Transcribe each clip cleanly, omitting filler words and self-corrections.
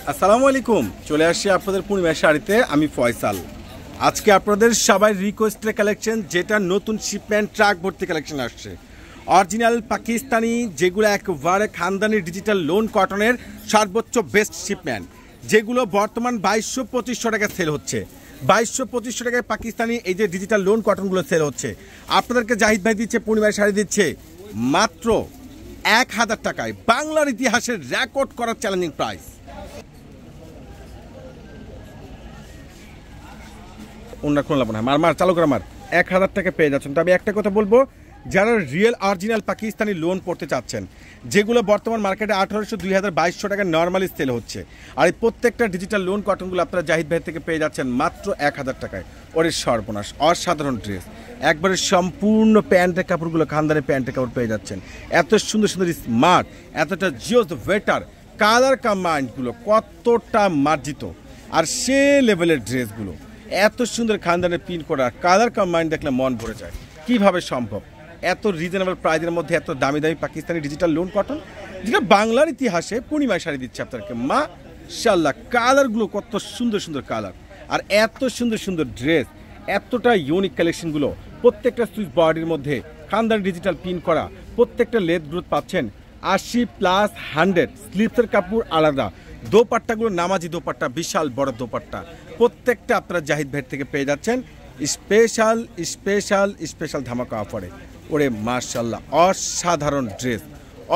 আসসালামু আলাইকুম। চলে আসছি আপনাদের পূর্ণিমা শাড়িতে। আমি ফয়সাল। আজকে আপনাদের সবাই রিকোয়েস্টের কালেকশন, যেটা নতুন শিপমেন্ট ট্রাক ভর্তি কালেকশন আসছে। অরিজিনাল পাকিস্তানি, যেগুলো একবারে খানদানি ডিজিটাল লোন কটনের সর্বোচ্চ বেস্ট শিপমেন্ট, যেগুলো বর্তমান 2200-2500 টাকা সেল হচ্ছে। 2200-2500 টাকায় পাকিস্তানি এই যে ডিজিটাল লোন কটনগুলো সেল হচ্ছে। আপনাদেরকে জাহিদ ভাই দিচ্ছে, পূর্ণিমা শাড়ি দিচ্ছে মাত্র 1000 টাকায়। বাংলার ইতিহাসের রেকর্ড করার চ্যালেঞ্জিং প্রাইস। ওনার কোন লাভ না, মার চালু করে মার। 1000 টাকা পেয়ে যাচ্ছেন। তবে একটা কথা বলবো, যারা রিয়েল অরিজিনাল পাকিস্তানি লোন পড়তে চাচ্ছেন, যেগুলো বর্তমান মার্কেটে 1800-2200 টাকা নর্মালি সেল হচ্ছে, আর এই প্রত্যেকটা ডিজিটাল লোন কটনগুলো আপনারা জাহিদ ভাই থেকে পেয়ে যাচ্ছেন মাত্র 1000 টাকায়। ওরে সর্বনাশ, অসাধারণ ড্রেস, একবারে সম্পূর্ণ প্যান্টের কাপড়গুলো খানদানি প্যান্টের কাপড় পেয়ে যাচ্ছেন। এত সুন্দর সুন্দর স্মার্ট, এতটা জিওস বেটার কালার কম্বাইন্ডগুলো কতটা মার্জিত, আর সে লেভেলের ড্রেসগুলো এত সুন্দর খানদানের প্রিন্ট করা কালার কম্বাইন্ড দেখলে মন ভরে যায়। কিভাবে সম্ভব এত রিজনেবল প্রাইসের মধ্যে এত দামি দামি পাকিস্তানি ডিজিটাল লোন কটন, যেটা বাংলার ইতিহাসে পূর্ণিমা শাড়ি দিচ্ছে আপনাদেরকে মাশাআল্লাহ। কালারগুলো কত সুন্দর সুন্দর কালার, আর এত সুন্দর সুন্দর ড্রেস, এতটা ইউনিক কালেকশনগুলো। প্রত্যেকটা সুইচ বডির মধ্যে খানদানি ডিজিটাল প্রিন্ট করা, প্রত্যেকটা লেদ গ্রোথ পাচ্ছেন 80+100। স্লিপসের কাপড় আলাদা, দোপাট্টাগুলো নামাজি দোপাট্টা, বিশাল বড় দোপাট্টা। প্রত্যেকটা আপনারা জাহিদ ভাই থেকে পেয়ে যাচ্ছেন স্পেশাল স্পেশাল স্পেশাল ধামাকা অফারে। ওরে মাশাআল্লাহ, অসাধারণ ড্রেস,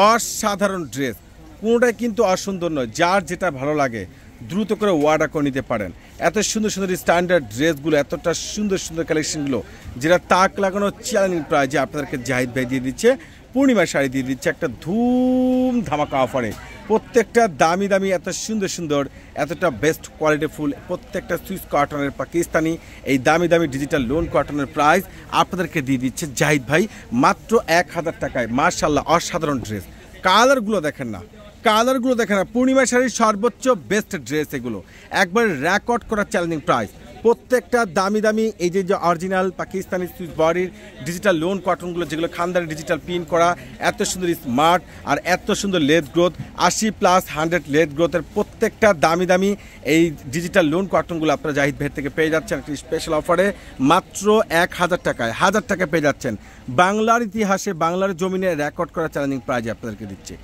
অসাধারণ ড্রেস, কোনোটাই কিন্তু অসুন্দর নয়। যার যেটা ভালো লাগে দ্রুত করে অর্ডার করে নিতে পারেন। এত সুন্দর সুন্দর স্ট্যান্ডার্ড ড্রেসগুলো, এতটা সুন্দর সুন্দর কালেকশনগুলো, যেটা তাক লাগানো চ্যালেঞ্জিং প্রাইজে আপনাদেরকে জাহিদ ভাই দিয়ে দিচ্ছে, পূর্ণিমা শাড়ি দিয়ে দিচ্ছে একটা ধুম ধামাকা অফারে। প্রত্যেকটা দামি দামি, এত সুন্দর সুন্দর, এতটা বেস্ট কোয়ালিটিফুল প্রত্যেকটা সুইস কটনের পাকিস্তানি এই দামি দামি ডিজিটাল লোন কটনের প্রাইস আপনাদেরকে দিয়ে দিচ্ছে জাহিদ ভাই মাত্র 1000 টাকায়। মাশাআল্লাহ, অসাধারণ ড্রেস। কালারগুলো দেখেন না, কালারগুলো দেখেন না। পূর্ণিমা শাড়ির সর্বোচ্চ বেস্ট ড্রেস এগুলো, একবার রেকর্ড করা চ্যালেঞ্জিং প্রাইস। প্রত্যেকটা দামি দামি এই যে অরিজিনাল পাকিস্তানি সুইচ বডির ডিজিটাল লোন কটনগুলো, যেগুলো খানদানি ডিজিটাল প্রিন্ট করা, এত সুন্দর স্মার্ট, আর এত সুন্দর লেদ গ্রোথ, 80+100 লেদ গ্রোথের প্রত্যেকটা দামি দামি এই ডিজিটাল লোন কটনগুলো আপনারা জাহিদ ভাই থেকে পেয়ে যাচ্ছেন একটি স্পেশাল অফারে মাত্র 1000 টাকায়। 1000 টাকা পেয়ে যাচ্ছেন। বাংলার ইতিহাসে, বাংলার জমিনে রেকর্ড করা চ্যালেঞ্জিং প্রাইজ আপনাদেরকে দিচ্ছে।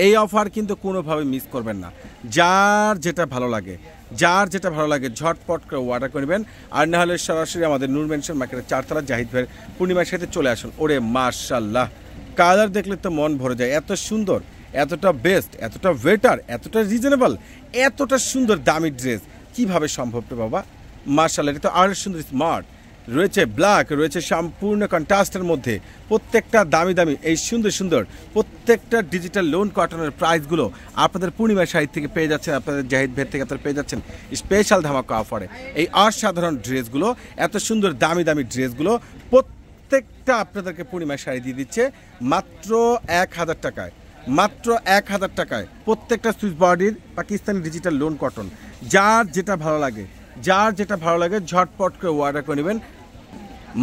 এই অফার কিন্তু কোনোভাবে মিস করবেন না। যার যেটা ভালো লাগে, যার যেটা ভালো লাগে ঝটপট করে অর্ডার করবেন, আর না হলে সরাসরি আমাদের নূর মেনশন মার্কেটের 4তলা জাহিদ ভাইয়ের পূর্ণিমার সাথে চলে আসুন। ওরে মাশাআল্লাহ, কালার দেখলে তো মন ভরে যায়। এত সুন্দর, এতটা বেস্ট, এতটা বেটার, এতটা রিজনেবল, এতটা সুন্দর দামি ড্রেস কিভাবে সম্ভব রে বাবা? মাশাআল্লাহ, এটা তো আরও সুন্দর স্মার্ট রয়েছে, ব্ল্যাক রয়েছে, সম্পূর্ণ কন্ট্রাস্টের মধ্যে প্রত্যেকটা দামি দামি এই সুন্দর সুন্দর প্রত্যেকটা ডিজিটাল লোন কটনের প্রাইসগুলো আপনাদের পূর্ণিমা শাড়ি থেকে পেয়ে যাচ্ছেন, আপনাদের জাহিদ ভাই থেকে আপনারা পেয়ে যাচ্ছেন স্পেশাল ধামাকা অফারে। এই অসাধারণ ড্রেসগুলো, এত সুন্দর দামি দামি ড্রেসগুলো প্রত্যেকটা আপনাদেরকে পূর্ণিমা শাড়ি দিয়ে দিচ্ছে মাত্র 1000 টাকায়। মাত্র 1000 টাকায় প্রত্যেকটা সুইচ বডির পাকিস্তানি ডিজিটাল লোন কটন। যার যেটা ভালো লাগে, যার যেটা ভালো লাগে ঝটপট করে অর্ডার করে নেবেন,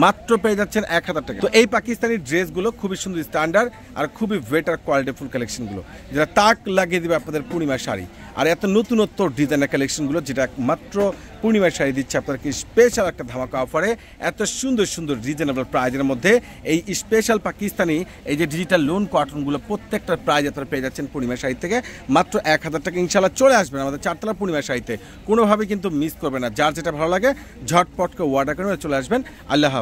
মাত্র পেয়ে যাচ্ছেন 1000 টাকা। তো এই পাকিস্তানি ড্রেসগুলো খুবই সুন্দর স্ট্যান্ডার্ড আর খুবই বেটার কোয়ালিটিফুল কালেকশনগুলো, যেটা তাক লাগিয়ে দেবে আপনাদের পূর্ণিমা শাড়ি। আর এত নতুনত্ব ডিজাইনের কালেকশনগুলো, যেটা মাত্র পূর্ণিমা শাড়ি দিচ্ছে আপনাদেরকে স্পেশাল একটা ধামাকা অফারে এত সুন্দর সুন্দর রিজনেবল প্রাইজের মধ্যে। এই স্পেশাল পাকিস্তানি এই যে ডিজিটাল লোন কটনগুলো প্রত্যেকটার প্রাইজ আপনারা পেয়ে যাচ্ছেন পূর্ণিমা শাড়ি থেকে মাত্র 1000 টাকা। ইনশাআল্লাহ চলে আসবেন আমাদের 4তলা পূর্ণিমা শাড়িতে, কোনোভাবে কিন্তু মিস করবে না। যার যেটা ভালো লাগে ঝটপট করে অর্ডার করে চলে আসবেন। আল্লাহ হাফেজ।